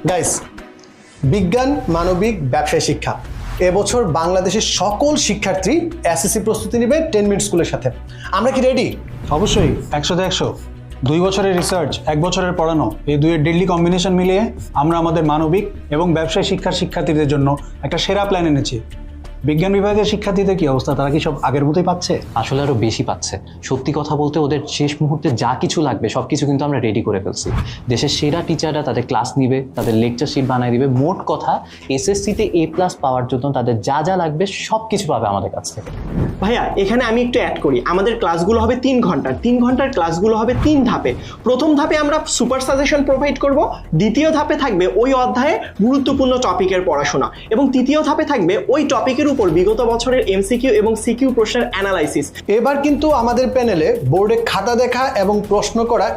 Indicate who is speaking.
Speaker 1: Guys, বিজ্ঞান, মানবিক, ব্যবসায় শিক্ষা এবছর বাংলাদেশের সকল শিক্ষার্থী এসএসসি প্রস্তুতি নেবে 10 মিনিট স্কুলের সাথে। আমরা কি রেডি?
Speaker 2: অবশ্যই 100তে 100। 2 বছরের রিসার্চ, 1 বছরের পড়ানো, এই দুইয়ের ডেডলি কম্বিনেশন মিলিয়ে আমরা আমাদের মানবিক এবং ব্যবসায় শিক্ষার শিক্ষার্থীদের জন্য একটা সেরা প্ল্যান এনেছি। বিজ্ঞান বিভাগের শিক্ষার্থীদের কি অবস্থা? তারা কি সব আগের মতোই পাচ্ছে?
Speaker 3: আসলে আরো বেশি পাচ্ছে। সত্যি কথা বলতে ওদের শেষ মুহূর্তে যা কিছু লাগবে সবকিছু কিন্তু আমরা রেডি করে ফেলছি। দেশের সেরা টিচাররা তাদের ক্লাস নিবে, তাদের লেকচার শিট বানিয়ে দিবে। মোট কথা এসএসসিতে A+ পাওয়ার জন্য তাদের যা যা লাগবে সবকিছু পাবে আমাদের কাছ থেকে।
Speaker 4: ভাইয়া, এখানে আমি একটু অ্যাড করি। আমাদের ক্লাসগুলো হবে 3 ঘন্টার। 3 ঘন্টার ক্লাসগুলো হবে 3 ধাপে। প্রথম ধাপে আমরা সুপার সাজেশন প্রোভাইড করব। দ্বিতীয় ধাপে থাকবে ওই অধ্যায়ে গুরুত্বপূর্ণ টপিকের পড়াশোনা, এবং তৃতীয় ধাপে থাকবে ওই টপিকের উপর বিগত বছরের এমসিকিউ এবং সিকিউ প্রশ্নের অ্যানালাইসিস।
Speaker 1: এবার কিন্তু আমাদের প্যানেলে বোর্ডে খাতা দেখা এবং প্রশ্ন করা